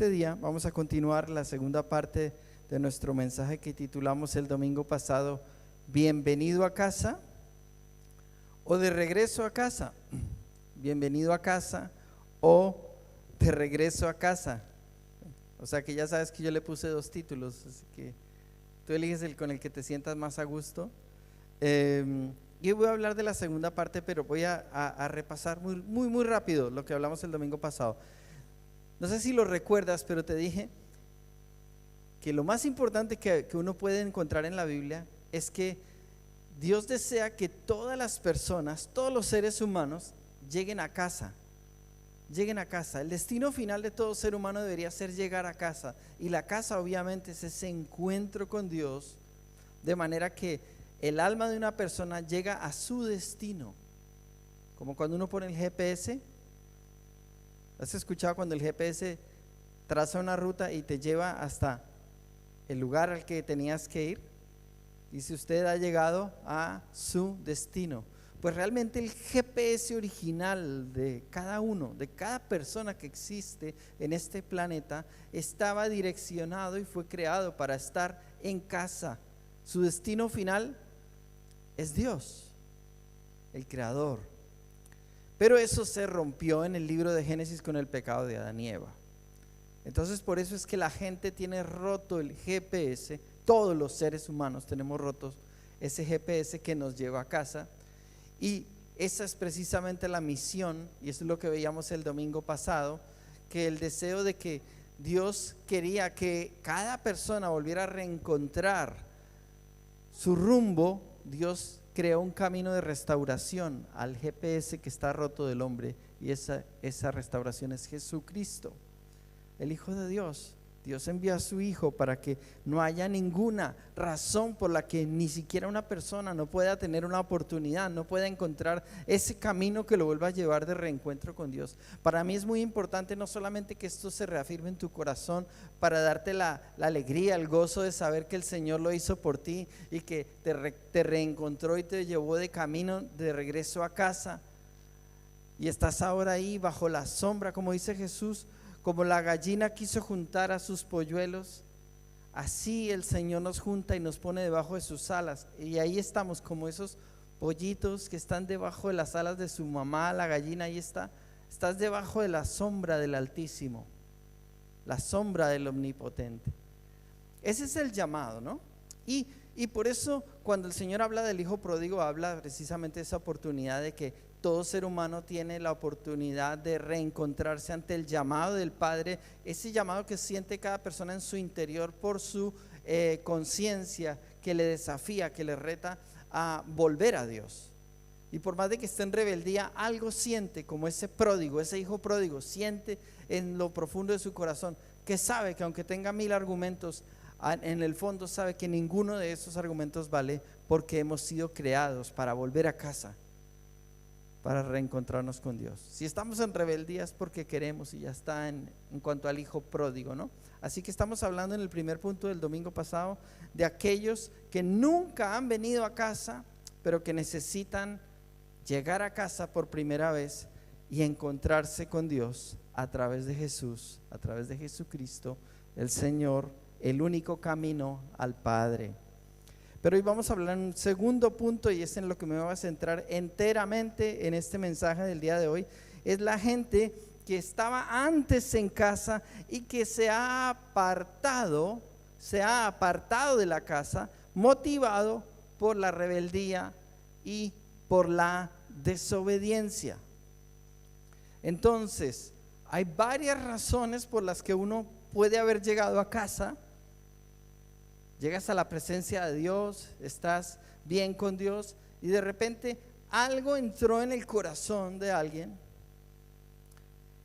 este día vamos a continuar la segunda parte de nuestro mensaje que titulamos el domingo pasado, Bienvenido a casa o de regreso a casa. Bienvenido a casa o de regreso a casa. O sea que ya sabes que yo le puse dos títulos, así que tú eliges el con el que te sientas más a gusto. Yo voy a hablar de la segunda parte, pero voy a repasar muy rápido lo que hablamos el domingo pasado. No sé si lo recuerdas, pero te dije que lo más importante que uno puede encontrar en la Biblia es que Dios desea que todas las personas, todos los seres humanos lleguen a casa. Lleguen a casa. El destino final de todo ser humano debería ser llegar a casa. Y la casa obviamente es ese encuentro con Dios, de manera que el alma de una persona llega a su destino. Como cuando uno pone el GPS. ¿Has escuchado cuando el GPS traza una ruta y te lleva hasta el lugar al que tenías que ir? Dice: usted ha llegado a su destino. Pues realmente el GPS original de cada uno, de cada persona que existe en este planeta, estaba direccionado y fue creado para estar en casa. Su destino final es Dios, el Creador. Pero eso se rompió en el libro de Génesis con el pecado de Adán y Eva. Entonces por eso es que la gente tiene roto el GPS. Todos los seres humanos tenemos rotos ese GPS que nos lleva a casa. Y esa es precisamente la misión, y eso es lo que veíamos el domingo pasado, que el deseo de que Dios quería que cada persona volviera a reencontrar su rumbo. Dios creó un camino de restauración al GPS que está roto del hombre, y esa restauración es Jesucristo, el Hijo de Dios. Dios envió a su Hijo para que no haya ninguna razón por la que ni siquiera una persona no pueda tener una oportunidad, no pueda encontrar ese camino que lo vuelva a llevar de reencuentro con Dios. Para mí es muy importante no solamente que esto se reafirme en tu corazón para darte la alegría, el gozo de saber que el Señor lo hizo por ti y que te reencontró y te llevó de camino de regreso a casa, y estás ahora ahí bajo la sombra, como dice Jesús. Como la gallina quiso juntar a sus polluelos, así el Señor nos junta y nos pone debajo de sus alas. Y ahí estamos como esos pollitos que están debajo de las alas de su mamá. La gallina ahí está. Estás debajo de la sombra del Altísimo, la sombra del Omnipotente. Ese es el llamado, ¿no? Y por eso cuando el Señor habla del Hijo pródigo, habla precisamente de esa oportunidad de que todo ser humano tiene la oportunidad de reencontrarse ante el llamado del Padre, ese llamado que siente cada persona en su interior por su conciencia, que le desafía, que le reta a volver a Dios. Y por más de que esté en rebeldía, algo siente, como ese pródigo, ese hijo pródigo, siente en lo profundo de su corazón, que sabe que aunque tenga 1000 argumentos, en el fondo sabe que ninguno de esos argumentos vale, porque hemos sido creados para volver a casa, para reencontrarnos con Dios. Si estamos en rebeldía es porque queremos, y ya está en cuanto al hijo pródigo, ¿no? Así que estamos hablando en el primer punto del domingo pasado de aquellos que nunca han venido a casa, pero que necesitan llegar a casa por primera vez y encontrarse con Dios a través de Jesús, a través de Jesucristo, el Señor, el único camino al Padre. Pero hoy vamos a hablar en un segundo punto, y es en lo que me voy a centrar enteramente en este mensaje del día de hoy. Es la gente que estaba antes en casa y que se ha apartado de la casa, motivado por la rebeldía y por la desobediencia. Entonces, hay varias razones por las que uno puede haber llegado a casa. Llegas a la presencia de Dios, estás bien con Dios, y de repente algo entró en el corazón de alguien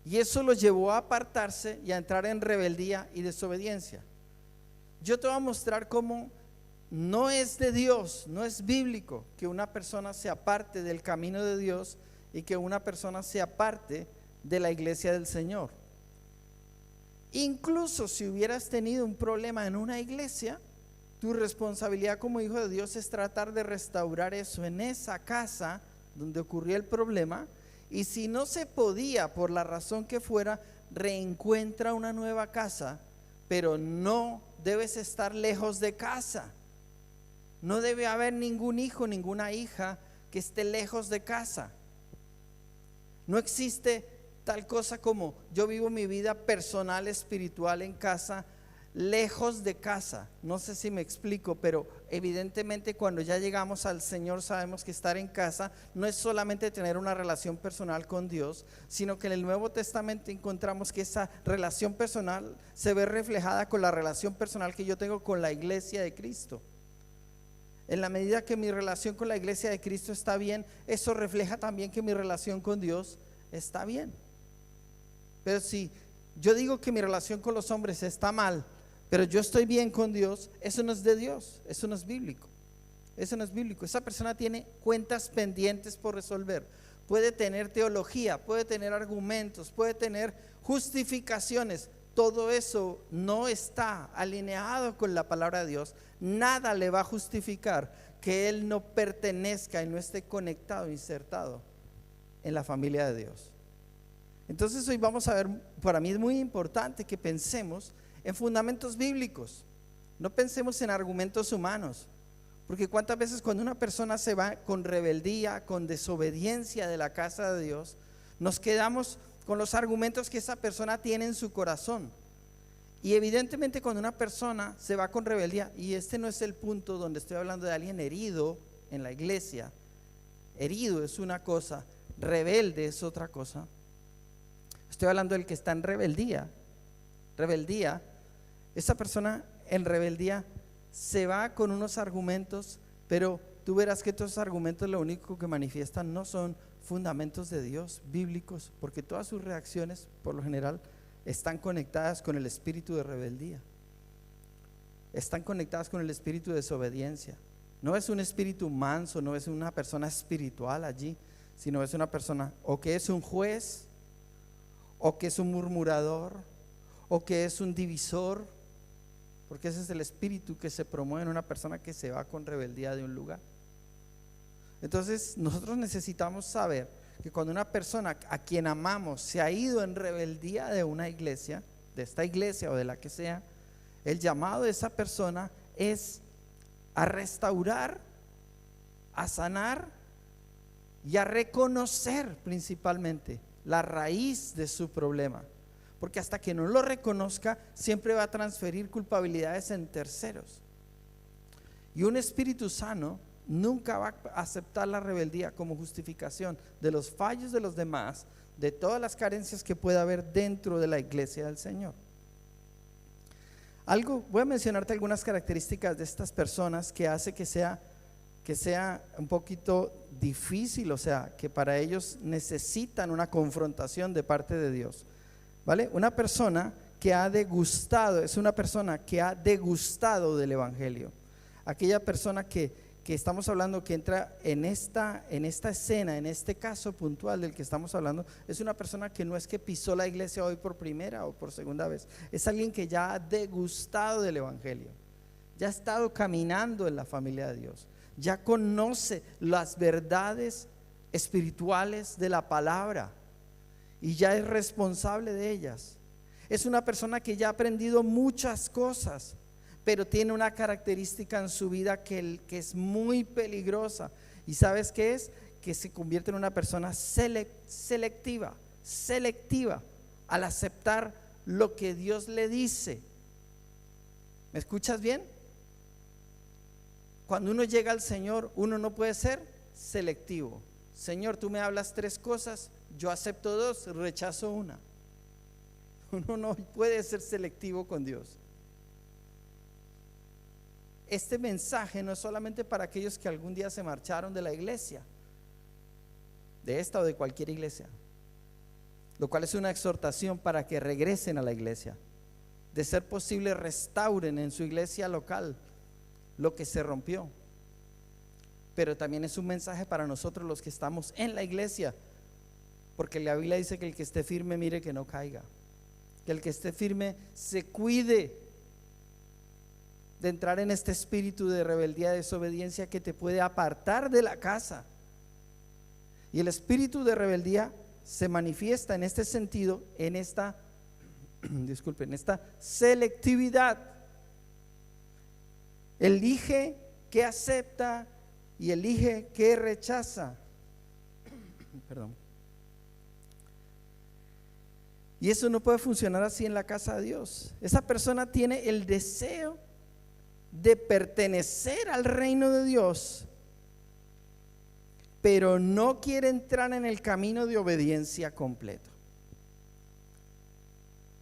y eso lo llevó a apartarse y a entrar en rebeldía y desobediencia. Yo te voy a mostrar cómo no es de Dios, no es bíblico que una persona se aparte del camino de Dios y que una persona se aparte de la iglesia del Señor. Incluso si hubieras tenido un problema en una iglesia, tu responsabilidad como hijo de Dios es tratar de restaurar eso en esa casa donde ocurrió el problema. Y si no se podía, por la razón que fuera, reencuentra una nueva casa, pero no debes estar lejos de casa. No debe haber ningún hijo, ninguna hija que esté lejos de casa. No existe tal cosa como yo vivo mi vida personal, espiritual en casa, lejos de casa. No sé si me explico, pero evidentemente cuando ya llegamos al Señor sabemos que estar en casa no es solamente tener una relación personal con Dios, sino que en el Nuevo Testamento encontramos que esa relación personal se ve reflejada con la relación personal que yo tengo con la iglesia de Cristo. En la medida que mi relación con la iglesia de Cristo está bien, eso refleja también que mi relación con Dios está bien. Pero si yo digo que mi relación con los hombres está mal, pero yo estoy bien con Dios, eso no es de Dios, eso no es bíblico. Eso no es bíblico. Esa persona tiene cuentas pendientes por resolver. Puede tener teología, puede tener argumentos, puede tener justificaciones. Todo eso no está alineado con la palabra de Dios. Nada le va a justificar que él no pertenezca y no esté conectado, insertado en la familia de Dios. Entonces hoy vamos a ver, para mí es muy importante que pensemos en fundamentos bíblicos. No pensemos en argumentos humanos, porque cuántas veces cuando una persona se va con rebeldía, con desobediencia de la casa de Dios, nos quedamos con los argumentos que esa persona tiene en su corazón. Y evidentemente cuando una persona se va con rebeldía, y este no es el punto donde estoy hablando de alguien herido en la iglesia, herido es una cosa, rebelde es otra cosa. Estoy hablando del que está en rebeldía. Rebeldía, esa persona en rebeldía se va con unos argumentos, pero tú verás que estos argumentos lo único que manifiestan no son fundamentos de Dios bíblicos, porque todas sus reacciones por lo general están conectadas con el espíritu de rebeldía, están conectadas con el espíritu de desobediencia. No es un espíritu manso, no es una persona espiritual allí, sino es una persona o que es un juez, o que es un murmurador, o que es un divisor, porque ese es el espíritu que se promueve en una persona que se va con rebeldía de un lugar. Entonces nosotros necesitamos saber que cuando una persona a quien amamos se ha ido en rebeldía de una iglesia, de esta iglesia o de la que sea, el llamado de esa persona es a restaurar, a sanar y a reconocer principalmente la raíz de su problema, porque hasta que no lo reconozca siempre va a transferir culpabilidades en terceros. Y un espíritu sano nunca va a aceptar la rebeldía como justificación de los fallos de los demás, de todas las carencias que pueda haber dentro de la iglesia del Señor. Voy a mencionarte algunas características de estas personas que hace que sea un poquito difícil, o sea, que para ellos necesitan una confrontación de parte de Dios, ¿vale? Una persona que ha degustado, es una persona que ha degustado del evangelio. Aquella persona que estamos hablando, que entra en esta escena, en este caso puntual del que estamos hablando, es una persona que no es que pisó la iglesia hoy por primera o por segunda vez, es alguien que ya ha degustado del evangelio, ya ha estado caminando en la familia de Dios, ya conoce las verdades espirituales de la palabra y ya es responsable de ellas. Es una persona que ya ha aprendido muchas cosas, pero tiene una característica en su vida que es muy peligrosa. ¿Y sabes qué es? Que se convierte en una persona selectiva al aceptar lo que Dios le dice. ¿Me escuchas bien? Cuando uno llega al Señor, uno no puede ser selectivo. Señor, tú me hablas 3 cosas, yo acepto 2, rechazo 1. Uno no puede ser selectivo con Dios. Este mensaje no es solamente para aquellos que algún día se marcharon de la iglesia, de esta o de cualquier iglesia, lo cual es una exhortación para que regresen a la iglesia, de ser posible restauren en su iglesia local lo que se rompió. Pero también es un mensaje para nosotros los que estamos en la iglesia, porque la Biblia dice que el que esté firme mire que no caiga, que el que esté firme se cuide de entrar en este espíritu de rebeldía, de desobediencia que te puede apartar de la casa. Y el espíritu de rebeldía se manifiesta en este sentido, en esta disculpen, esta selectividad. Elige qué acepta y elige qué rechaza. Perdón. Y eso no puede funcionar así en la casa de Dios. Esa persona tiene el deseo de pertenecer al reino de Dios, pero no quiere entrar en el camino de obediencia completo.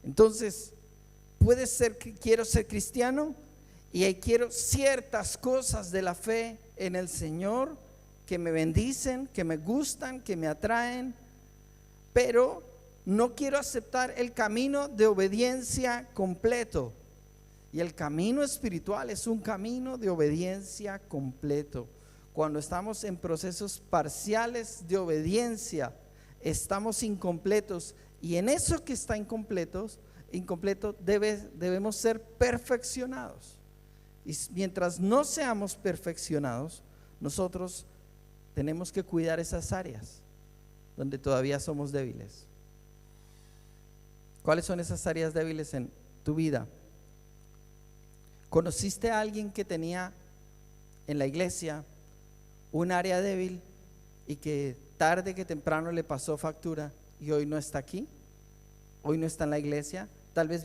Entonces, puede ser que quiero ser cristiano y quiero ciertas cosas de la fe en el Señor que me bendicen, que me gustan, que me atraen, pero no quiero aceptar el camino de obediencia completo. Y el camino espiritual es un camino de obediencia completo. Cuando estamos en procesos parciales de obediencia, estamos incompletos, y en eso que está incompleto debemos ser perfeccionados. Y mientras no seamos perfeccionados, nosotros tenemos que cuidar esas áreas donde todavía somos débiles. ¿Cuáles son esas áreas débiles en tu vida? ¿Conociste a alguien que tenía en la iglesia un área débil y que tarde que temprano le pasó factura y hoy no está aquí? Hoy no está en la iglesia. Tal vez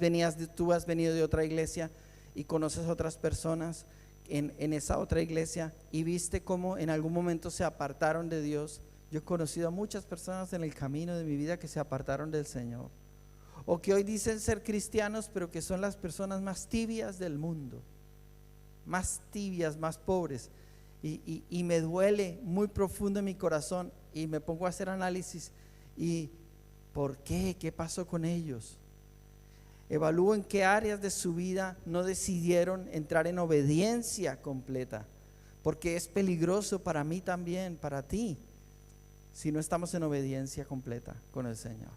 tú has venido de otra iglesia y conoces a otras personas en esa otra iglesia y viste cómo en algún momento se apartaron de Dios. Yo he conocido a muchas personas en el camino de mi vida que se apartaron del Señor, o que hoy dicen ser cristianos, pero que son las personas más tibias del mundo, más tibias, más pobres. Y me duele muy profundo en mi corazón y me pongo a hacer análisis. ¿Y por qué? ¿Qué pasó con ellos? Evalúo en qué áreas de su vida no decidieron entrar en obediencia completa, porque es peligroso para mí también, para ti, si no estamos en obediencia completa con el Señor.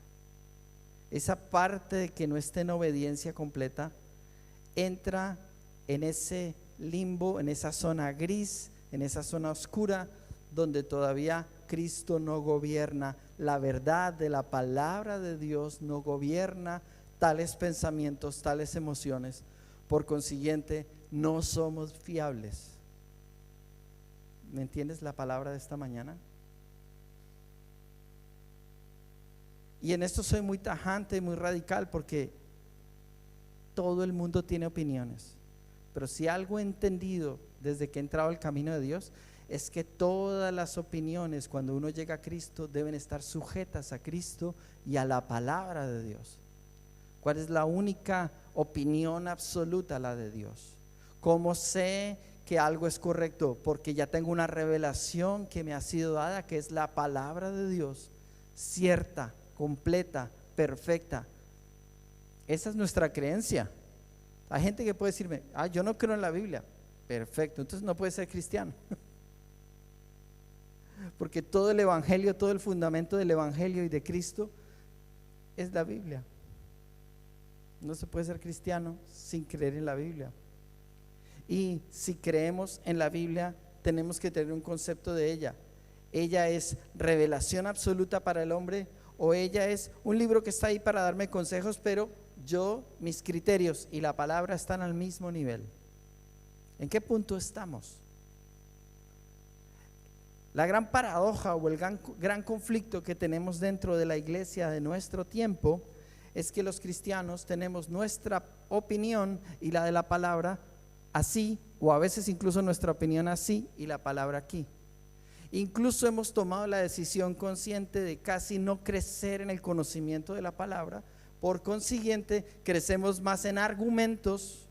Esa parte de que no esté en obediencia completa entra en ese limbo, en esa zona gris, en esa zona oscura, donde todavía Cristo no gobierna. La verdad de la palabra de Dios no gobierna tales pensamientos, tales emociones. Por consiguiente, no somos fiables. ¿Me entiendes la palabra de esta mañana? Y en esto soy muy tajante y muy radical, porque todo el mundo tiene opiniones. Pero si algo he entendido desde que he entrado al camino de Dios, es que todas las opiniones, cuando uno llega a Cristo, deben estar sujetas a Cristo y a la palabra de Dios. ¿Cuál es la única opinión absoluta? La de Dios. ¿Cómo sé que algo es correcto? Porque ya tengo una revelación que me ha sido dada, que es la palabra de Dios, cierta, completa, perfecta. Esa es nuestra creencia. Hay gente que puede decirme: yo no creo en la Biblia. Perfecto, entonces no puede ser cristiano. Porque todo el evangelio, todo el fundamento del evangelio y de Cristo es la Biblia. No se puede ser cristiano sin creer en la Biblia. Y si creemos en la Biblia, tenemos que tener un concepto de ella. ¿Ella es revelación absoluta para el hombre, o ella es un libro que está ahí para darme consejos, pero mis criterios y la palabra están al mismo nivel? ¿En qué punto estamos? La gran paradoja o el gran conflicto que tenemos dentro de la iglesia de nuestro tiempo es que los cristianos tenemos nuestra opinión y la de la palabra así, o a veces incluso nuestra opinión así y la palabra aquí. Incluso hemos tomado la decisión consciente de casi no crecer en el conocimiento de la palabra. Por consiguiente, crecemos más en argumentos,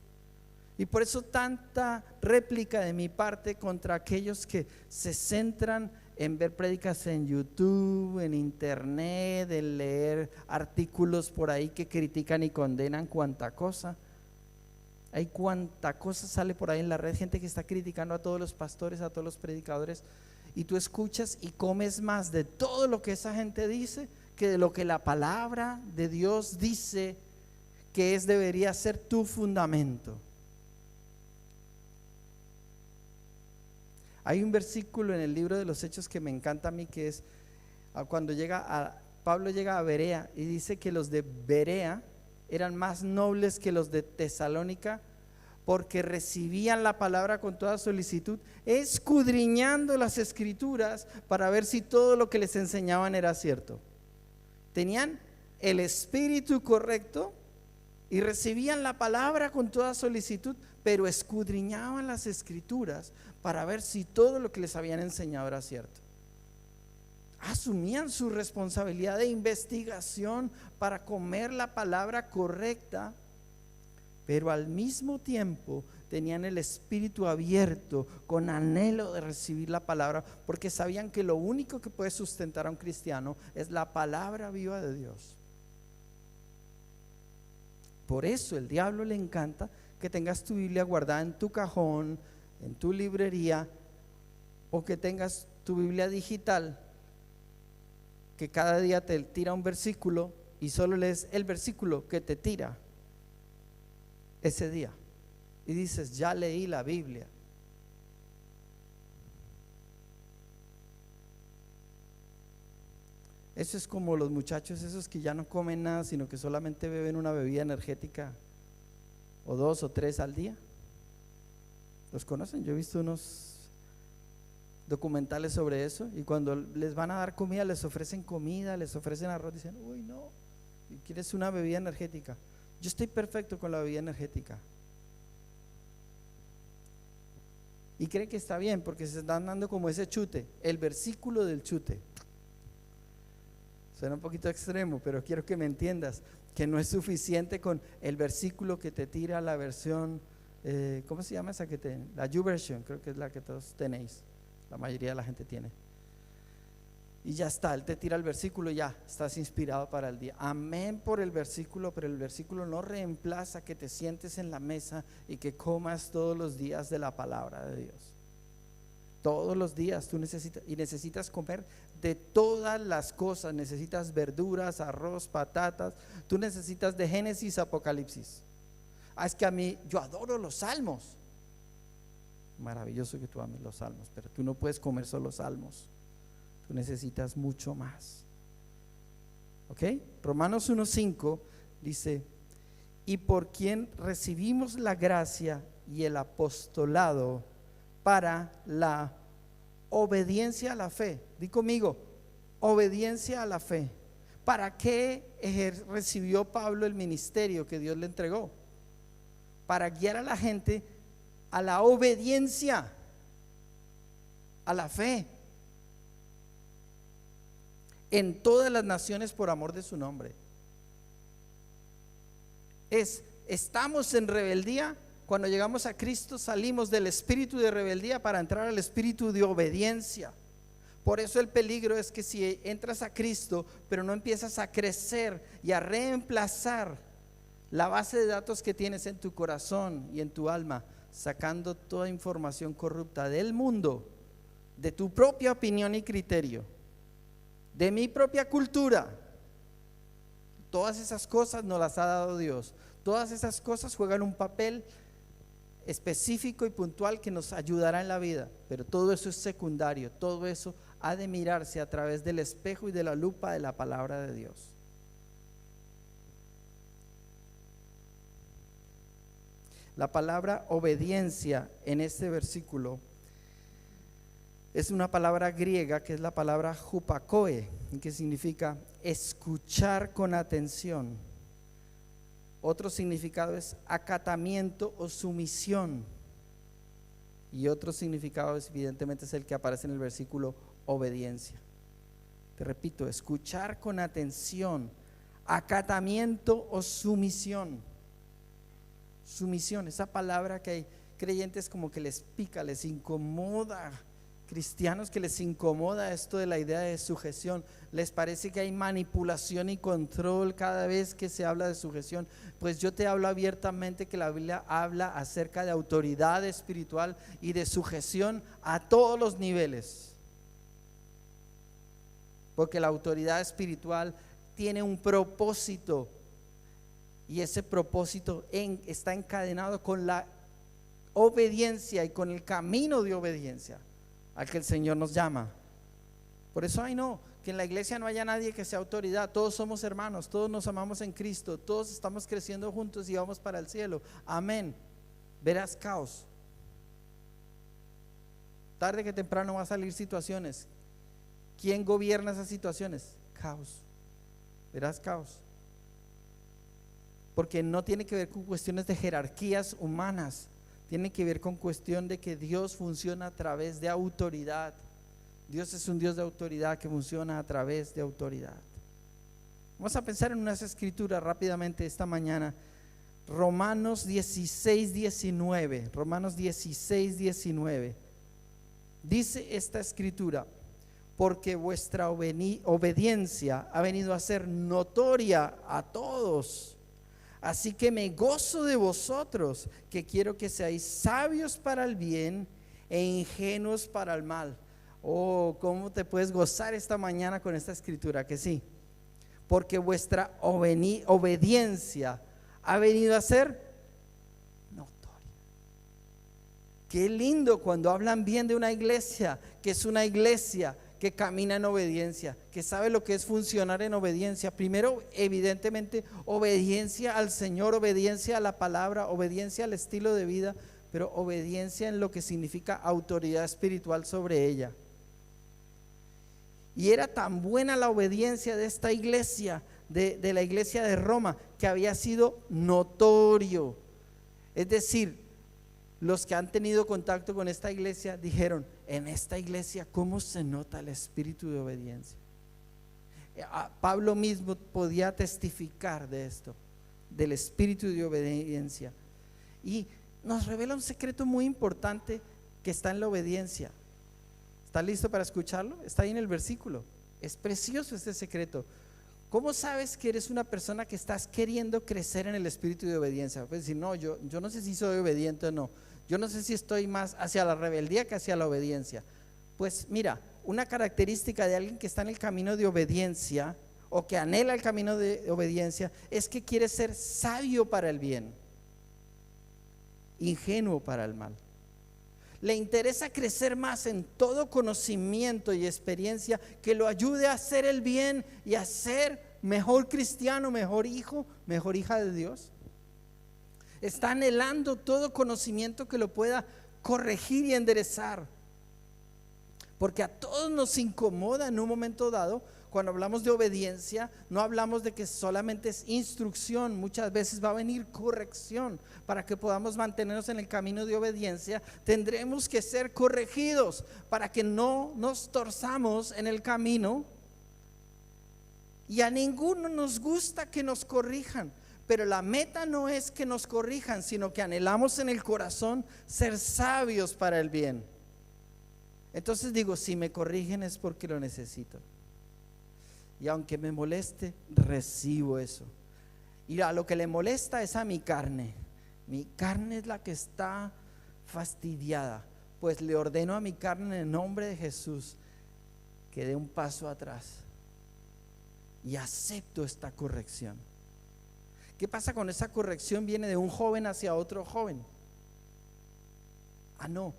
y por eso tanta réplica de mi parte contra aquellos que se centran en ver prédicas en YouTube, en internet, en leer artículos por ahí que critican y condenan cuanta cosa. Hay cuanta cosa sale por ahí en la red, gente que está criticando a todos los pastores, a todos los predicadores, y tú escuchas y comes más de todo lo que esa gente dice que de lo que la palabra de Dios dice que debería ser tu fundamento. Hay un versículo en el libro de los Hechos que me encanta a mí, que es cuando Pablo llega a Berea y dice que los de Berea eran más nobles que los de Tesalónica, porque recibían la palabra con toda solicitud, escudriñando las escrituras para ver si todo lo que les enseñaban era cierto. Tenían el espíritu correcto y recibían la palabra con toda solicitud, pero escudriñaban las escrituras para ver si todo lo que les habían enseñado era cierto. Asumían su responsabilidad de investigación para comer la palabra correcta, pero al mismo tiempo tenían el espíritu abierto con anhelo de recibir la palabra, porque sabían que lo único que puede sustentar a un cristiano es la palabra viva de Dios. Por eso el diablo le encanta que tengas tu Biblia guardada en tu cajón, en tu librería, o que tengas tu Biblia digital, que cada día te tira un versículo y solo lees el versículo que te tira ese día y dices, ya leí la Biblia. Eso es como los muchachos esos que ya no comen nada, sino que solamente beben una bebida energética o 2 o 3 al día. ¿Los conocen? Yo he visto unos documentales sobre eso, y cuando les van a dar comida, les ofrecen comida, les ofrecen arroz, dicen, uy no, ¿quieres una bebida energética? Yo estoy perfecto con la bebida energética. Y creen que está bien porque se están dando como ese chute, el versículo del chute. Suena un poquito extremo, pero quiero que me entiendas que no es suficiente con el versículo que te tira la versión, ¿cómo se llama esa que te? La YouVersion, creo que es la que todos tenéis, la mayoría de la gente tiene. Y ya está, él te tira el versículo y ya estás inspirado para el día. Amén por el versículo, pero el versículo no reemplaza que te sientes en la mesa y que comas todos los días de la palabra de Dios. Todos los días tú necesitas comer de todas las cosas. Necesitas verduras, arroz, patatas. Tú necesitas de Génesis a Apocalipsis. Es que a mí, yo adoro los salmos. Maravilloso que tú ames los salmos, pero tú no puedes comer solo salmos. Tú necesitas mucho más. ¿Ok? Romanos 1:5 dice, y por quien recibimos la gracia y el apostolado para la obediencia a la fe. Di conmigo, obediencia a la fe. ¿Para qué recibió Pablo el ministerio que Dios le entregó? Para guiar a la gente a la obediencia, a la fe, en todas las naciones por amor de su nombre. Estamos en rebeldía. Cuando llegamos a Cristo salimos del espíritu de rebeldía para entrar al espíritu de obediencia. Por eso el peligro es que si entras a Cristo pero no empiezas a crecer y a reemplazar la base de datos que tienes en tu corazón y en tu alma, sacando toda información corrupta del mundo, de tu propia opinión y criterio, de mi propia cultura, todas esas cosas nos las ha dado Dios. Todas esas cosas juegan un papel específico y puntual que nos ayudará en la vida, pero todo eso es secundario. Todo eso ha de mirarse a través del espejo y de la lupa de la palabra de Dios. La palabra obediencia en este versículo es una palabra griega que es la palabra hupakoe, que significa escuchar con atención. Otro significado es acatamiento o sumisión. Y otro significado evidentemente es el que aparece en el versículo obediencia. Te repito, escuchar con atención, acatamiento o sumisión. Sumisión, esa palabra que hay creyentes como que les pica, les incomoda. Cristianos que les incomoda esto de la idea de sujeción, les parece que hay manipulación y control cada vez que se habla de sujeción. Pues yo te hablo abiertamente que la Biblia habla acerca de autoridad espiritual y de sujeción a todos los niveles, porque la autoridad espiritual tiene un propósito y ese propósito está encadenado con la obediencia y con el camino de obediencia al que el Señor nos llama. Por eso, ay no, que en la iglesia no haya nadie que sea autoridad. Todos somos hermanos, todos nos amamos en Cristo, todos estamos creciendo juntos y vamos para el cielo. Amén. Verás caos. Tarde que temprano va a salir situaciones. ¿Quién gobierna esas situaciones? Caos. Verás caos. Porque no tiene que ver con cuestiones de jerarquías humanas, tiene que ver con cuestión de que Dios funciona a través de autoridad. Dios es un Dios de autoridad que funciona a través de autoridad. Vamos a pensar en unas escrituras rápidamente esta mañana. Romanos 16:19. Romanos 16:19. Dice esta escritura: porque vuestra obediencia ha venido a ser notoria a todos. Así que me gozo de vosotros, que quiero que seáis sabios para el bien e ingenuos para el mal. Oh, ¿cómo te puedes gozar esta mañana con esta escritura? Que sí, porque vuestra obediencia ha venido a ser notoria. Qué lindo cuando hablan bien de una iglesia, que es una iglesia que camina en obediencia, que sabe lo que es funcionar en obediencia. Primero, evidentemente, obediencia al Señor, obediencia a la palabra, obediencia al estilo de vida, pero obediencia en lo que significa autoridad espiritual sobre ella. Y era tan buena la obediencia de esta iglesia, de la iglesia de Roma, que había sido notorio. Es decir, los que han tenido contacto con esta iglesia dijeron: en esta iglesia, ¿cómo se nota el espíritu de obediencia? Pablo mismo podía testificar de esto, del espíritu de obediencia. Y nos revela un secreto muy importante que está en la obediencia. ¿Está listo para escucharlo? Está ahí en el versículo. Es precioso este secreto. ¿Cómo sabes que eres una persona que estás queriendo crecer en el espíritu de obediencia? Puedes decir: no, yo no sé si soy obediente o no. Yo no sé si estoy más hacia la rebeldía que hacia la obediencia. Pues mira, una característica de alguien que está en el camino de obediencia o que anhela el camino de obediencia es que quiere ser sabio para el bien, ingenuo para el mal. Le interesa crecer más en todo conocimiento y experiencia que lo ayude a hacer el bien y a ser mejor cristiano, mejor hijo, mejor hija de Dios. Está anhelando todo conocimiento que lo pueda corregir y enderezar. Porque a todos nos incomoda en un momento dado. Cuando hablamos de obediencia, no hablamos de que solamente es instrucción, muchas veces va a venir corrección. Para que podamos mantenernos en el camino de obediencia, tendremos que ser corregidos para que no nos torzamos en el camino. Y a ninguno nos gusta que nos corrijan, pero la meta no es que nos corrijan, sino que anhelamos en el corazón ser sabios para el bien. Entonces digo, si me corrigen es porque lo necesito. Y aunque me moleste, recibo eso. Y a lo que le molesta es a mi carne. Mi carne es la que está fastidiada. Pues le ordeno a mi carne en el nombre de Jesús que dé un paso atrás y acepto esta corrección. ¿Qué pasa con esa corrección? Viene de un joven hacia otro joven. No,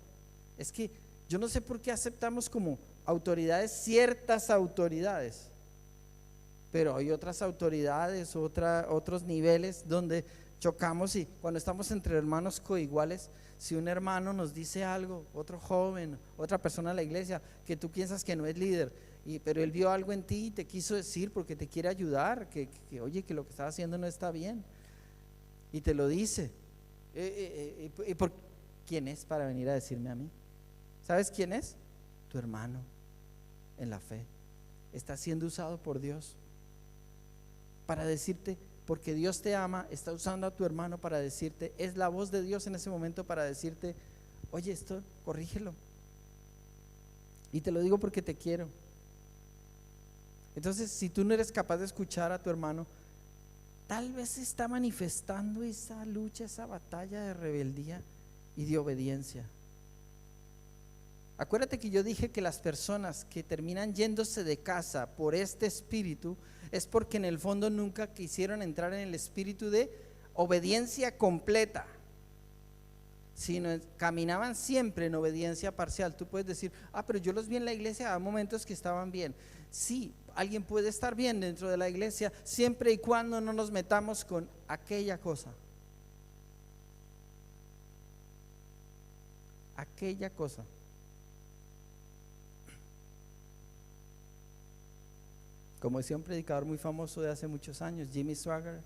es que yo no sé por qué aceptamos como autoridades ciertas autoridades, pero hay otras autoridades, otros niveles donde chocamos. Y cuando estamos entre hermanos coiguales, si un hermano nos dice algo, otro joven, otra persona de la iglesia, que tú piensas que no es líder, pero él vio algo en ti y te quiso decir porque te quiere ayudar, que oye, que lo que estás haciendo no está bien, y te lo dice, ¿y por quién es para venir a decirme a mí? ¿Sabes quién es? Tu hermano en la fe. Está siendo usado por Dios para decirte, porque Dios te ama, está usando a tu hermano para decirte, es la voz de Dios en ese momento para decirte, oye, esto, corrígelo. Y te lo digo porque te quiero. Entonces, si tú no eres capaz de escuchar a tu hermano, tal vez se está manifestando esa lucha, esa batalla de rebeldía y de obediencia. Acuérdate que yo dije que las personas que terminan yéndose de casa por este espíritu es porque en el fondo nunca quisieron entrar en el espíritu de obediencia completa. sino caminaban siempre en obediencia parcial. Tú puedes decir, pero yo los vi en la iglesia, a momentos que estaban bien. Sí, alguien puede estar bien dentro de la iglesia siempre y cuando no nos metamos con aquella cosa. Aquella cosa. Como decía un predicador muy famoso de hace muchos años, Jimmy Swaggart,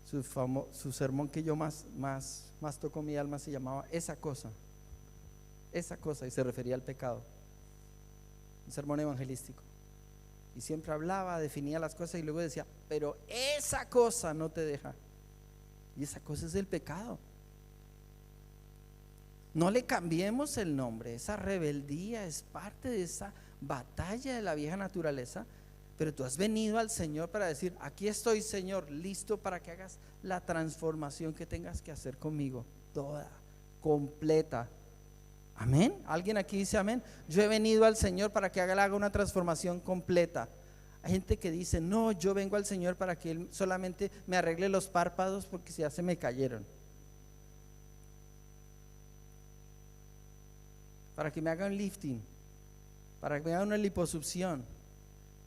su sermón que yo más tocó mi alma se llamaba esa cosa, y se refería al pecado. Un sermón evangelístico, y siempre hablaba, definía las cosas y luego decía, pero esa cosa no te deja, y esa cosa es el pecado. No le cambiemos el nombre. Esa rebeldía es parte de esa batalla de la vieja naturaleza. Pero tú has venido al Señor para decir, aquí estoy, Señor, listo para que hagas la transformación que tengas que hacer conmigo, toda, completa. Amén. ¿Alguien aquí dice amén? Yo he venido al Señor para que haga una transformación completa. Hay gente que dice, no, yo vengo al Señor para que Él solamente me arregle los párpados porque ya se me cayeron, para que me haga un lifting, para que me haga una liposucción,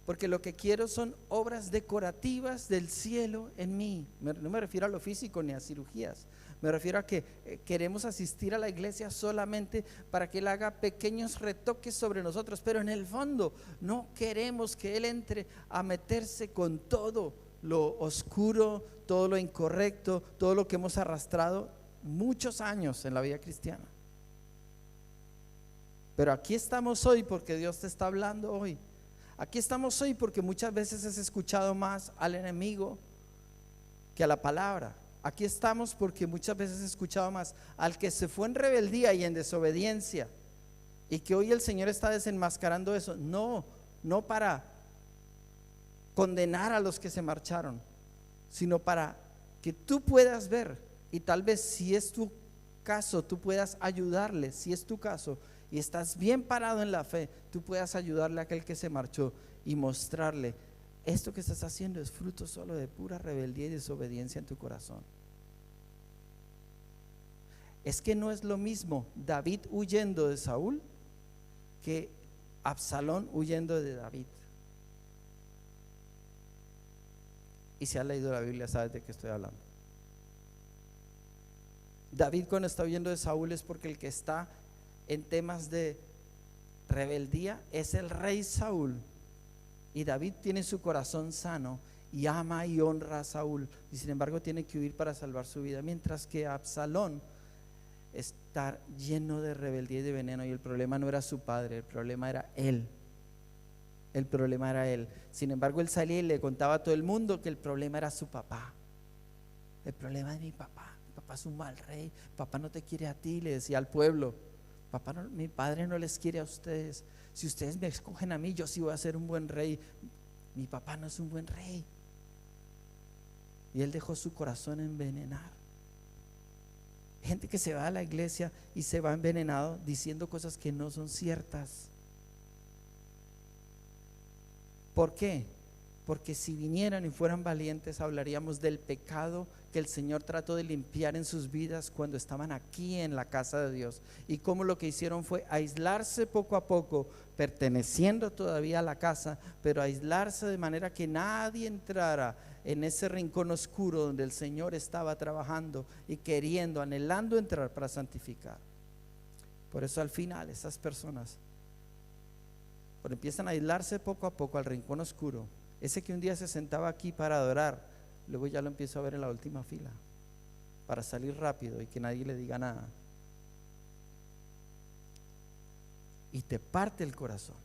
porque lo que quiero son obras decorativas del cielo en mí. No me refiero a lo físico ni a cirugías, me refiero a que queremos asistir a la iglesia solamente para que Él haga pequeños retoques sobre nosotros, pero en el fondo no queremos que Él entre a meterse con todo lo oscuro, todo lo incorrecto, todo lo que hemos arrastrado muchos años en la vida cristiana. Pero aquí estamos hoy porque Dios te está hablando hoy. Aquí estamos hoy porque muchas veces has escuchado más al enemigo que a la palabra. Aquí estamos porque muchas veces has escuchado más al que se fue en rebeldía y en desobediencia, y que hoy el Señor está desenmascarando eso. No para condenar a los que se marcharon, sino para que tú puedas ver, y tal vez si es tu caso, tú puedas ayudarle. Si es tu caso y estás bien parado en la fe, tú puedas ayudarle a aquel que se marchó y mostrarle, esto que estás haciendo es fruto solo de pura rebeldía y desobediencia en tu corazón. Es que no es lo mismo David huyendo de Saúl que Absalón huyendo de David. Y si has leído la Biblia sabes de qué estoy hablando. David, cuando está huyendo de Saúl, es porque el que está en temas de rebeldía es el rey Saúl, y David tiene su corazón sano y ama y honra a Saúl, y sin embargo tiene que huir para salvar su vida, mientras que Absalón está lleno de rebeldía y de veneno, y el problema no era su padre, el problema era él. El problema era él. Sin embargo, él salía y le contaba a todo el mundo que el problema era su papá. El problema es mi papá. Mi papá es un mal rey. Papá no te quiere a ti, le decía al pueblo. Papá no, mi padre no les quiere a ustedes. Si ustedes me escogen a mí, yo sí voy a ser un buen rey. Mi papá no es un buen rey. Y él dejó su corazón envenenar. Gente que se va a la iglesia y se va envenenado diciendo cosas que no son ciertas. ¿Por qué? Porque si vinieran y fueran valientes, hablaríamos del pecado que el Señor trató de limpiar en sus vidas cuando estaban aquí en la casa de Dios, y cómo lo que hicieron fue aislarse poco a poco, perteneciendo todavía a la casa, pero aislarse de manera que nadie entrara en ese rincón oscuro donde el Señor estaba trabajando y queriendo, anhelando entrar para santificar. Por eso al final esas personas, cuando empiezan a aislarse poco a poco al rincón oscuro, ese que un día se sentaba aquí para adorar, luego ya lo empiezo a ver en la última fila para salir rápido y que nadie le diga nada. Y te parte el corazón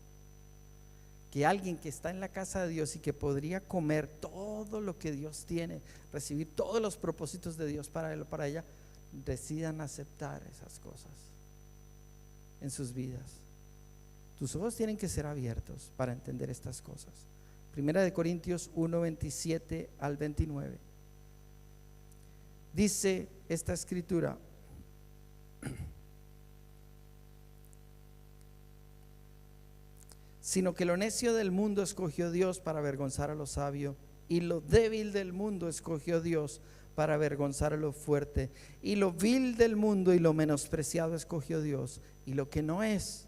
que alguien que está en la casa de Dios y que podría comer todo lo que Dios tiene, recibir todos los propósitos de Dios para él o para ella, decidan aceptar esas cosas en sus vidas. Tus ojos tienen que ser abiertos para entender estas cosas. Primera de Corintios 1, 27 al 29. Dice esta escritura: sino que lo necio del mundo escogió Dios para avergonzar a lo sabio, y lo débil del mundo escogió Dios para avergonzar a lo fuerte, y lo vil del mundo y lo menospreciado escogió Dios, y lo que no es,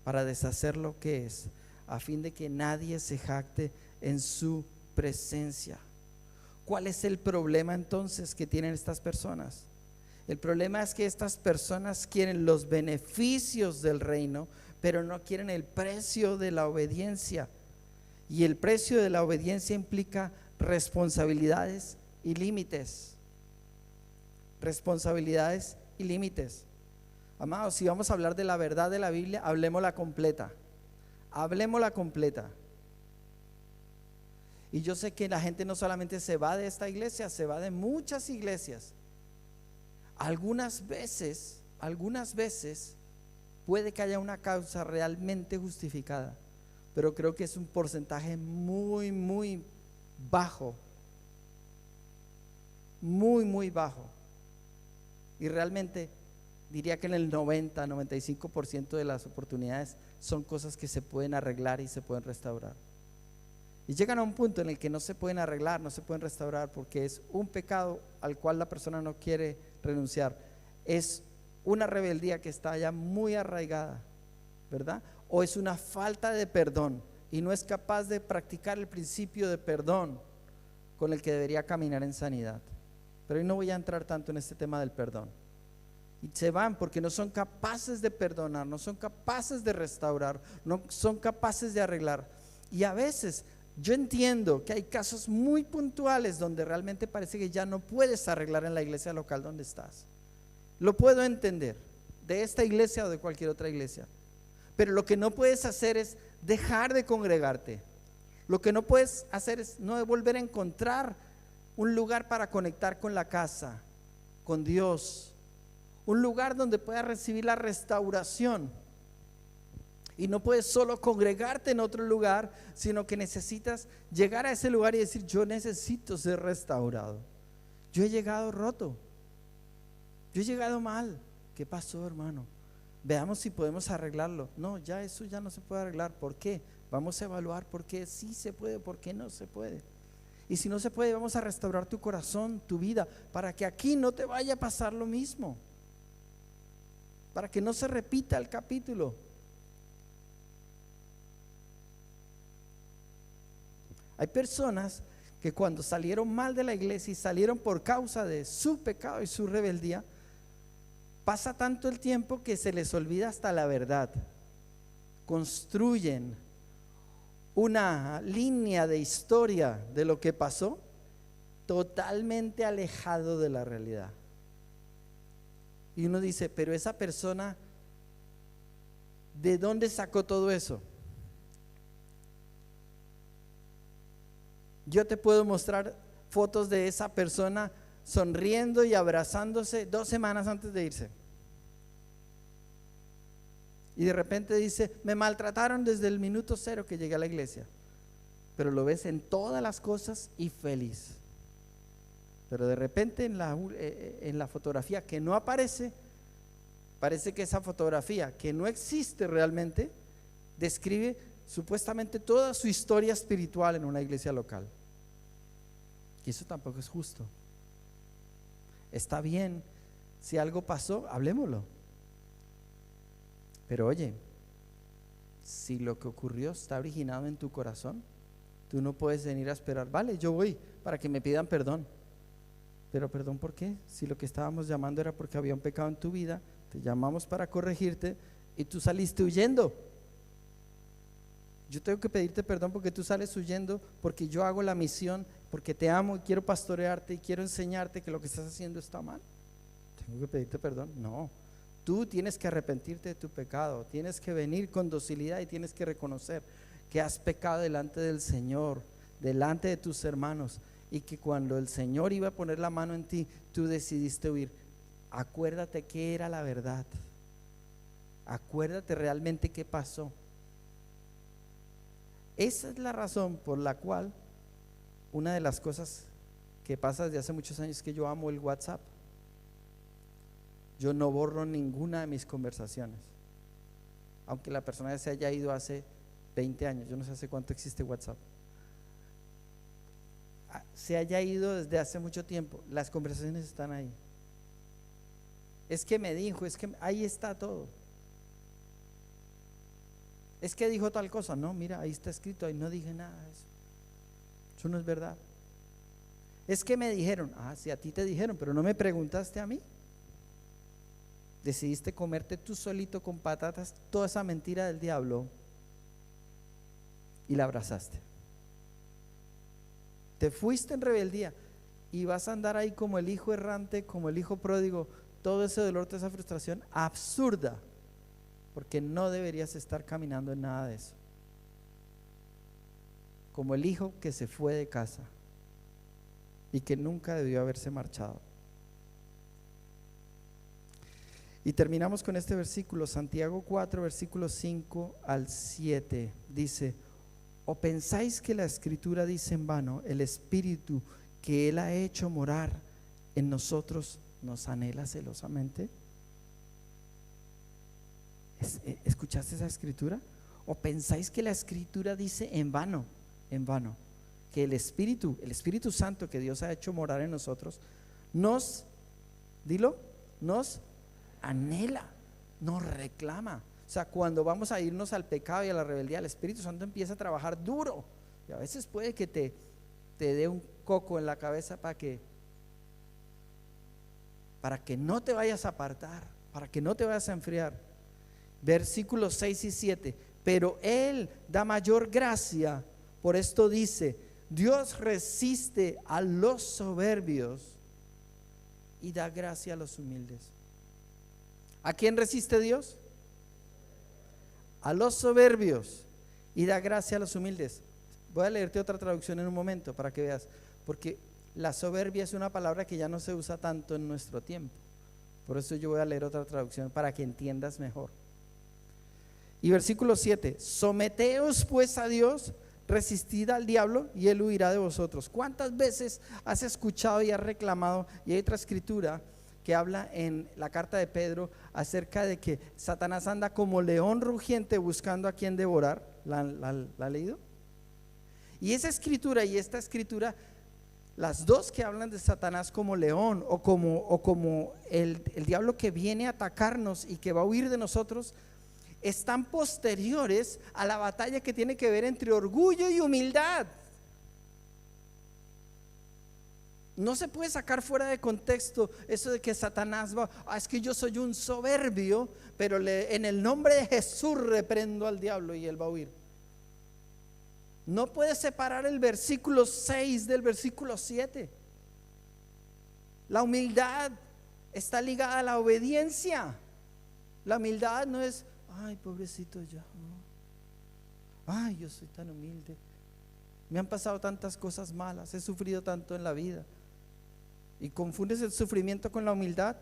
para deshacer lo que es, a fin de que nadie se jacte en su presencia. ¿Cuál es el problema entonces que tienen estas personas? El problema es que estas personas quieren los beneficios del reino, pero no quieren el precio de la obediencia. Y el precio de la obediencia implica responsabilidades y límites. Responsabilidades y límites. Amados, si vamos a hablar de la verdad de la Biblia, hablemosla completa. Hablemosla completa. Y yo sé que la gente no solamente se va de esta iglesia, se va de muchas iglesias. Algunas veces puede que haya una causa realmente justificada, pero creo que es un porcentaje muy, muy bajo. Muy, muy bajo. Y realmente diría que en el 90-95% de las oportunidades son cosas que se pueden arreglar y se pueden restaurar. Y llegan a un punto en el que no se pueden arreglar, no se pueden restaurar, porque es un pecado al cual la persona no quiere renunciar. Es una rebeldía que está ya muy arraigada, ¿verdad? O es una falta de perdón y no es capaz de practicar el principio de perdón con el que debería caminar en sanidad. Pero hoy no voy a entrar tanto en este tema del perdón. Y se van porque no son capaces de perdonar, no son capaces de restaurar, no son capaces de arreglar. Y a veces yo entiendo que hay casos muy puntuales donde realmente parece que ya no puedes arreglar en la iglesia local donde estás. Lo puedo entender, de esta iglesia o de cualquier otra iglesia. Pero lo que no puedes hacer es dejar de congregarte. Lo que no puedes hacer es no volver a encontrar un lugar para conectar con la casa, con Dios, un lugar donde puedas recibir la restauración. Y no puedes solo congregarte en otro lugar, sino que necesitas llegar a ese lugar y decir: yo necesito ser restaurado. Yo he llegado roto, yo he llegado mal. ¿Qué pasó, hermano? Veamos si podemos arreglarlo. No, ya eso ya no se puede arreglar. ¿Por qué? Vamos a evaluar por qué sí se puede, por qué no se puede. Y si no se puede, vamos a restaurar tu corazón, tu vida, para que aquí no te vaya a pasar lo mismo, para que no se repita el capítulo. Hay personas que cuando salieron mal de la iglesia y salieron por causa de su pecado y su rebeldía, pasa tanto el tiempo que se les olvida hasta la verdad. Construyen una línea de historia de lo que pasó totalmente alejado de la realidad. Y uno dice: pero esa persona, ¿de dónde sacó todo eso? Yo te puedo mostrar fotos de esa persona sonriendo y abrazándose 2 semanas antes de irse. Y de repente dice: me maltrataron desde el minuto 0 que llegué a la iglesia. Pero lo ves en todas las cosas y feliz. Pero de repente en la fotografía que no aparece, parece que esa fotografía que no existe realmente describe supuestamente toda su historia espiritual en una iglesia local. Y eso tampoco es justo. Está bien, si algo pasó, hablemoslo. Pero oye, si lo que ocurrió está originado en tu corazón, tú no puedes venir a esperar: vale, yo voy para que me pidan perdón. Pero perdón, ¿por qué? Si lo que estábamos llamando era porque había un pecado en tu vida, te llamamos para corregirte y tú saliste huyendo. Yo tengo que pedirte perdón porque tú sales huyendo, porque yo hago la misión, porque te amo y quiero pastorearte y quiero enseñarte que lo que estás haciendo está mal. ¿Tengo que pedirte perdón? No. Tú tienes que arrepentirte de tu pecado, tienes que venir con docilidad y tienes que reconocer que has pecado delante del Señor, delante de tus hermanos, y que cuando el Señor iba a poner la mano en ti, tú decidiste huir. Acuérdate qué era la verdad. Acuérdate realmente qué pasó. Esa es la razón por la cual una de las cosas que pasa desde hace muchos años es que yo amo el WhatsApp. Yo no borro ninguna de mis conversaciones, aunque la persona ya se haya ido hace 20 años. Yo no sé hace cuánto existe WhatsApp. se haya ido desde hace mucho tiempo, las conversaciones están ahí. Es que me dijo, es que ahí está todo. Es que dijo tal cosa, no, mira, ahí está escrito, ahí no dije nada de eso. Eso no es verdad. Es que me dijeron, sí, a ti te dijeron, pero no me preguntaste a mí. Decidiste comerte tú solito con patatas toda esa mentira del diablo y la abrazaste. Te fuiste en rebeldía y vas a andar ahí como el hijo errante, como el hijo pródigo, todo ese dolor, toda esa frustración absurda, porque no deberías estar caminando en nada de eso. Como el hijo que se fue de casa y que nunca debió haberse marchado. Y terminamos con este versículo, Santiago 4, versículos 5 al 7. Dice: ¿o pensáis que la Escritura dice en vano, el Espíritu que Él ha hecho morar en nosotros nos anhela celosamente? ¿Escuchaste esa Escritura? ¿O pensáis que la Escritura dice en vano, que el Espíritu Santo que Dios ha hecho morar en nosotros nos anhela, nos reclama? O sea, cuando vamos a irnos al pecado y a la rebeldía, el Espíritu Santo empieza a trabajar duro y a veces puede que te dé un coco en la cabeza para que no te vayas a apartar, para que no te vayas a enfriar. Versículos 6 y 7: pero Él da mayor gracia, por esto dice: Dios resiste a los soberbios y da gracia a los humildes. ¿A quién resiste Dios? A los soberbios y da gracia a los humildes. Voy a leerte otra traducción en un momento para que veas, porque la soberbia es una palabra que ya no se usa tanto en nuestro tiempo. Por eso yo voy a leer otra traducción para que entiendas mejor. Y versículo 7: someteos pues a Dios, resistid al diablo y él huirá de vosotros. ¿Cuántas veces has escuchado y has reclamado? Y hay otra escritura que habla en la carta de Pedro acerca de que Satanás anda como león rugiente buscando a quien devorar. ¿La ha leído? Y esa escritura y esta escritura, las dos que hablan de Satanás como león o como el diablo que viene a atacarnos y que va a huir de nosotros, están posteriores a la batalla que tiene que ver entre orgullo y humildad. No se puede sacar fuera de contexto eso de que Satanás va, es que yo soy un soberbio, pero en el nombre de Jesús reprendo al diablo y él va a huir. No puedes separar el versículo 6 del versículo 7. La humildad está ligada a la obediencia. La humildad no es, ay, pobrecito yo, ay, yo soy tan humilde, me han pasado tantas cosas malas, he sufrido tanto en la vida. Y confundes el sufrimiento con la humildad.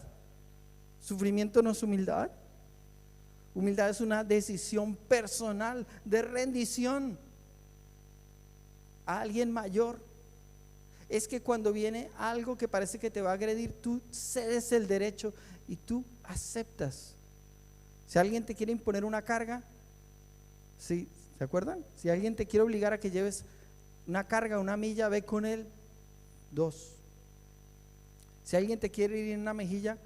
Sufrimiento no es humildad. Humildad es una decisión personal de rendición a alguien mayor. Es que cuando viene algo que parece que te va a agredir, tú cedes el derecho y tú aceptas. Si alguien te quiere imponer una carga, ¿sí? ¿Se acuerdan? Si alguien te quiere obligar a que lleves una carga, una milla, ve con él 2. Si alguien te quiere ir en una mejilla,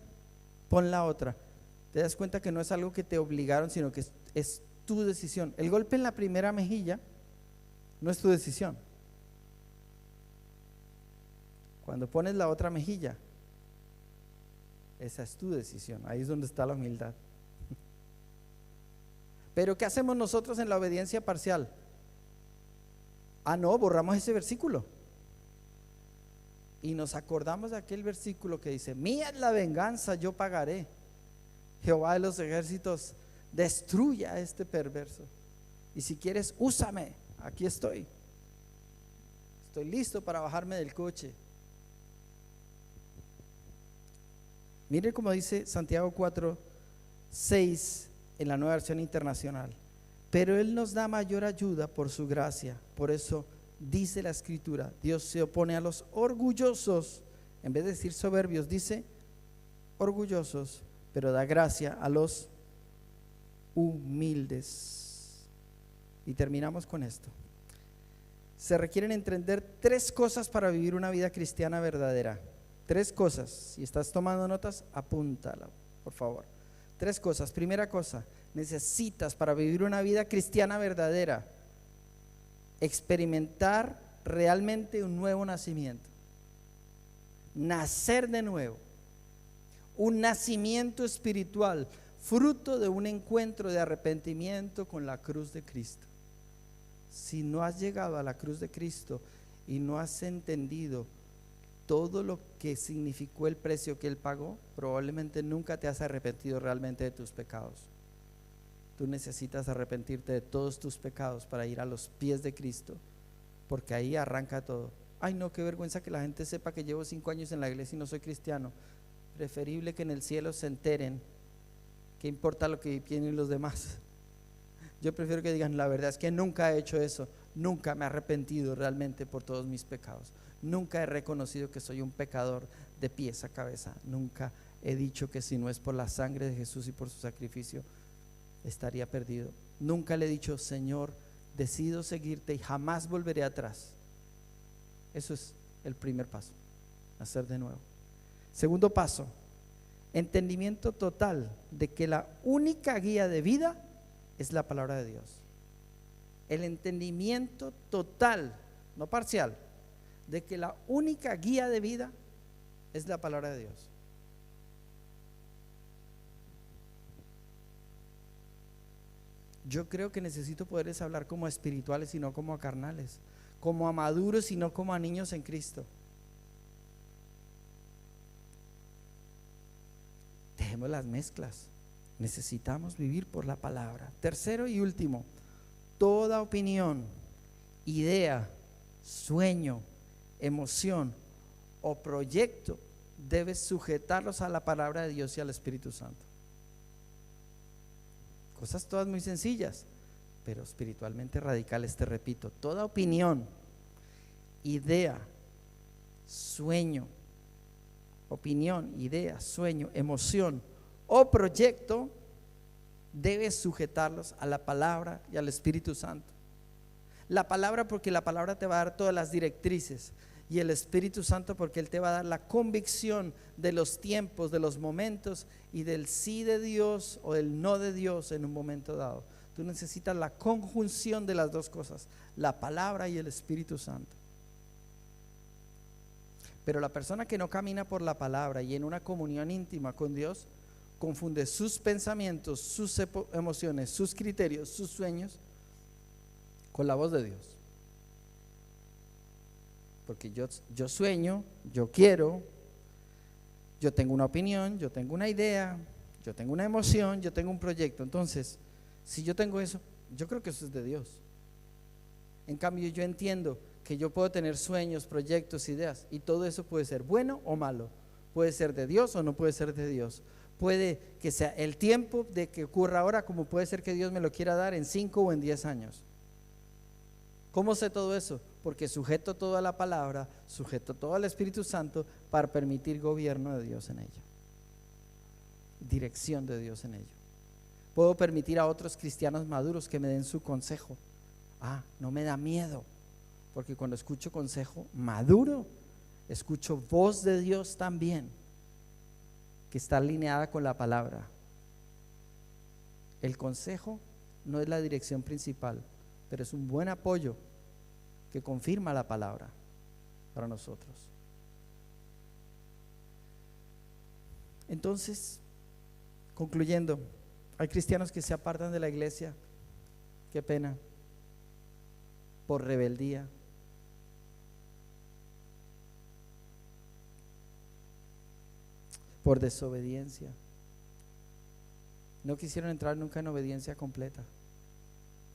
pon la otra. Te das cuenta que no es algo que te obligaron, sino que es tu decisión. El golpe en la primera mejilla no es tu decisión. Cuando pones la otra mejilla, esa es tu decisión. Ahí es donde está la humildad. Pero ¿qué hacemos nosotros en la obediencia parcial? No, borramos ese versículo y nos acordamos de aquel versículo que dice: mía es la venganza, yo pagaré. Jehová de los ejércitos destruya a este perverso, y si quieres úsame, aquí estoy listo para bajarme del coche. Mire cómo dice Santiago 4:6 en la Nueva Versión Internacional: pero Él nos da mayor ayuda por su gracia. Por eso dice la Escritura: Dios se opone a los orgullosos, en vez de decir soberbios, dice orgullosos, pero da gracia a los humildes. Y terminamos con esto. Se requieren entender 3 cosas para vivir una vida cristiana verdadera. 3 cosas. Si estás tomando notas, apúntala, por favor. 3 cosas. Primera cosa, necesitas para vivir una vida cristiana verdadera experimentar realmente un nuevo nacimiento. Nacer de nuevo. Un nacimiento espiritual, fruto de un encuentro de arrepentimiento con la cruz de Cristo. Si no has llegado a la cruz de Cristo y no has entendido todo lo que significó el precio que Él pagó, probablemente nunca te has arrepentido realmente de tus pecados. Tú necesitas arrepentirte de todos tus pecados para ir a los pies de Cristo, porque ahí arranca todo. Ay no, qué vergüenza que la gente sepa que llevo 5 años en la iglesia y no soy cristiano. Preferible que en el cielo se enteren. ¿Qué importa lo que piensen los demás? Yo prefiero que digan, la verdad es que nunca he hecho eso, nunca me he arrepentido realmente por todos mis pecados, nunca he reconocido que soy un pecador de pies a cabeza, nunca he dicho que si no es por la sangre de Jesús y por su sacrificio estaría perdido, nunca le he dicho, Señor, decido seguirte y jamás volveré atrás. Eso es el primer paso, nacer de nuevo. Segundo paso, entendimiento total de que la única guía de vida es la palabra de Dios. El entendimiento total, no parcial, de que la única guía de vida es la palabra de Dios. Yo creo que necesito poderles hablar como a espirituales y no como a carnales, como a maduros y no como a niños en Cristo. Dejemos las mezclas. Necesitamos vivir por la palabra. Tercero y último, toda opinión, idea, sueño, emoción o proyecto debes sujetarlos a la palabra de Dios y al Espíritu Santo. Cosas todas muy sencillas, pero espiritualmente radicales, te repito. Toda opinión, idea, sueño, emoción o proyecto, debes sujetarlos a la palabra y al Espíritu Santo. La palabra, porque la palabra te va a dar todas las directrices, y el Espíritu Santo porque Él te va a dar la convicción de los tiempos, de los momentos y del sí de Dios o del no de Dios en un momento dado. Tú necesitas la conjunción de las 2 cosas, la palabra y el Espíritu Santo. Pero la persona que no camina por la palabra y en una comunión íntima con Dios, confunde sus pensamientos, sus emociones, sus criterios, sus sueños con la voz de Dios. Porque yo sueño, yo quiero, yo tengo una opinión, yo tengo una idea, yo tengo una emoción, yo tengo un proyecto. Entonces, si yo tengo eso, yo creo que eso es de Dios. En cambio, yo entiendo que yo puedo tener sueños, proyectos, ideas, y todo eso puede ser bueno o malo, puede ser de Dios o no puede ser de Dios. Puede que sea el tiempo de que ocurra ahora, como puede ser que Dios me lo quiera dar en 5 o en 10 años. ¿Cómo sé todo eso? Porque sujeto todo a la palabra, sujeto todo al Espíritu Santo para permitir gobierno de Dios en ello, dirección de Dios en ello. Puedo permitir a otros cristianos maduros que me den su consejo. No me da miedo, porque cuando escucho consejo maduro, escucho voz de Dios también, que está alineada con la palabra. El consejo no es la dirección principal, pero es un buen apoyo que confirma la palabra para nosotros. Entonces, concluyendo, hay cristianos que se apartan de la iglesia, qué pena, por rebeldía, por desobediencia. No quisieron entrar nunca en obediencia completa.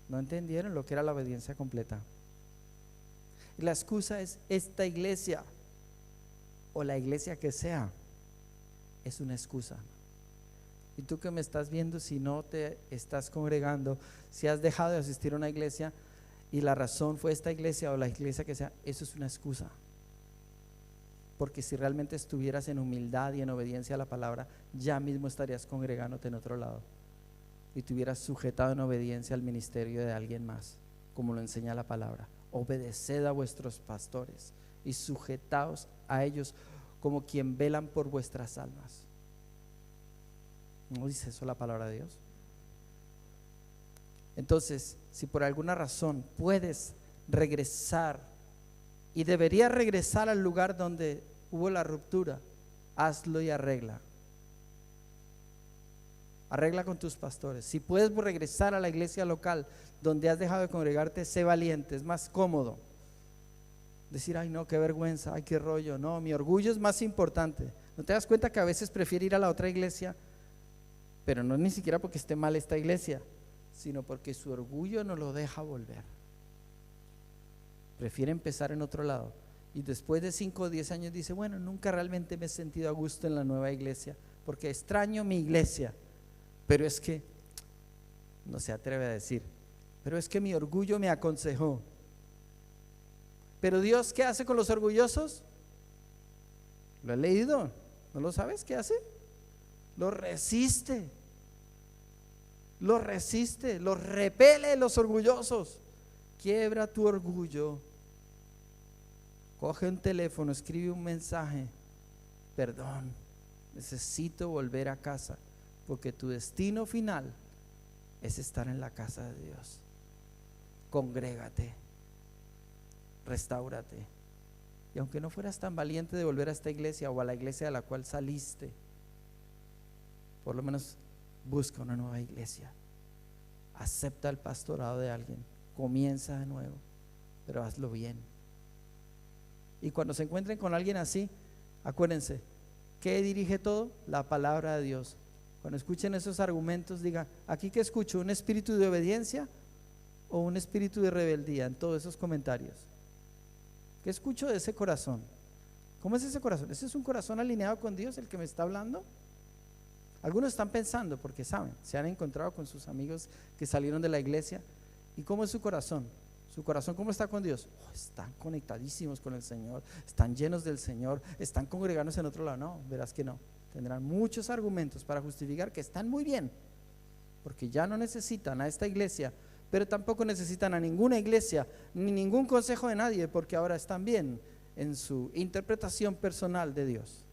No entendieron lo que era la obediencia completa. Y la excusa es esta iglesia o la iglesia que sea. Es una excusa. Y tú que me estás viendo, si no te estás congregando, si has dejado de asistir a una iglesia y la razón fue esta iglesia o la iglesia que sea, eso es una excusa. Porque si realmente estuvieras en humildad y en obediencia a la palabra, ya mismo estarías congregándote en otro lado y te hubieras sujetado en obediencia al ministerio de alguien más, como lo enseña la palabra. obedeced a vuestros pastores y sujetaos a ellos como quien velan por vuestras almas. ¿No dice eso la palabra de Dios? Entonces, si por alguna razón puedes regresar, y deberías regresar al lugar donde hubo la ruptura, hazlo y arregla. Arregla con tus pastores. Si puedes regresar a la iglesia local donde has dejado de congregarte, sé valiente, es más cómodo. Decir, ay no, qué vergüenza, ay qué rollo. No, mi orgullo es más importante. ¿No te das cuenta que a veces prefiero ir a la otra iglesia? Pero no ni siquiera porque esté mal esta iglesia, sino porque su orgullo no lo deja volver. Prefiere empezar en otro lado. Y después de 5 o 10 años dice, bueno, nunca realmente me he sentido a gusto en la nueva iglesia, porque extraño mi iglesia. Pero es que, no se atreve a decir, pero es que mi orgullo me aconsejó. Pero Dios, ¿qué hace con los orgullosos? ¿Lo he leído? ¿No lo sabes qué hace? Lo resiste. Los resiste, los repele los orgullosos. Quiebra tu orgullo. Coge un teléfono, escribe un mensaje. Perdón, necesito volver a casa, porque tu destino final es estar en la casa de Dios. Congrégate, restáurate. Y aunque no fueras tan valiente de volver a esta iglesia o a la iglesia de la cual saliste, por lo menos busca una nueva iglesia. Acepta el pastorado de alguien. Comienza de nuevo, pero hazlo bien. Y cuando se encuentren con alguien así, acuérdense, ¿qué dirige todo? La palabra de Dios. Cuando escuchen esos argumentos, digan, ¿aquí qué escucho? ¿Un espíritu de obediencia o un espíritu de rebeldía? En todos esos comentarios, ¿qué escucho de ese corazón? ¿Cómo es ese corazón? ¿Ese es un corazón alineado con Dios el que me está hablando? Algunos están pensando, porque saben, se han encontrado con sus amigos que salieron de la iglesia. ¿Y cómo es su corazón? ¿Su corazón cómo está con Dios? Están conectadísimos con el Señor, están llenos del Señor, están congregándose en otro lado. No, verás que no. Tendrán muchos argumentos para justificar que están muy bien, porque ya no necesitan a esta iglesia, pero tampoco necesitan a ninguna iglesia, ni ningún consejo de nadie, porque ahora están bien en su interpretación personal de Dios.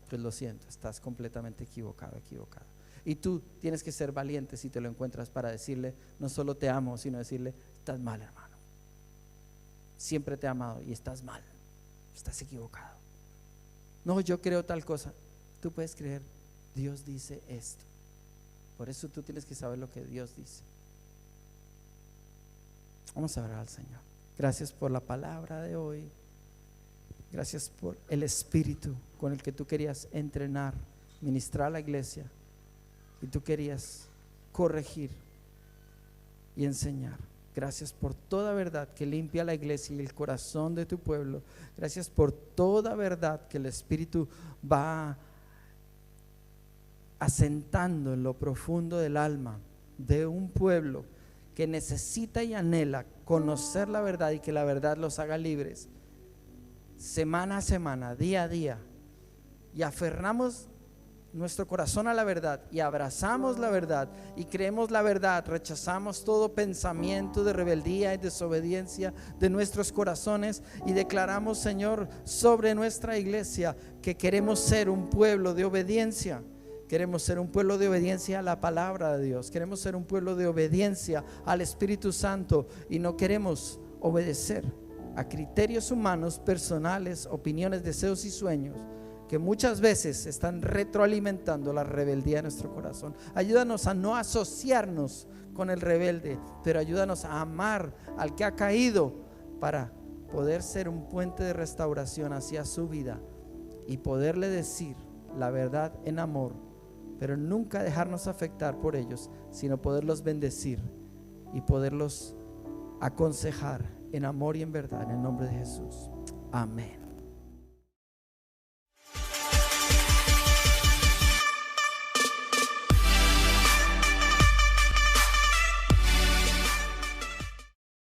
Pues lo siento, estás completamente equivocado, equivocado. Y tú tienes que ser valiente si te lo encuentras, para decirle, no solo te amo, sino decirle, estás mal, hermano. Siempre te he amado y estás mal, estás equivocado. No, yo creo tal cosa. Tú puedes creer, Dios dice esto. Por eso tú tienes que saber lo que Dios dice. Vamos a orar al Señor. Gracias por la palabra de hoy. Gracias por el espíritu con el que tú querías entrenar, ministrar a la iglesia, y tú querías corregir y enseñar. Gracias por toda verdad que limpia la iglesia y el corazón de tu pueblo. Gracias por toda verdad que el Espíritu va asentando en lo profundo del alma de un pueblo que necesita y anhela conocer la verdad, y que la verdad los haga libres semana a semana, día a día, y aferramos nuestro corazón a la verdad y abrazamos la verdad y creemos la verdad. Rechazamos todo pensamiento de rebeldía y desobediencia de nuestros corazones y declaramos, Señor, sobre nuestra iglesia que queremos ser un pueblo de obediencia. Queremos ser un pueblo de obediencia a la palabra de Dios. Queremos ser un pueblo de obediencia al Espíritu Santo, y no queremos obedecer a criterios humanos, personales, opiniones, deseos y sueños que muchas veces están retroalimentando la rebeldía de nuestro corazón. Ayúdanos a no asociarnos con el rebelde, pero ayúdanos a amar al que ha caído, para poder ser un puente de restauración hacia su vida y poderle decir la verdad en amor, pero nunca dejarnos afectar por ellos, sino poderlos bendecir y poderlos aconsejar en amor y en verdad, en el nombre de Jesús. Amén.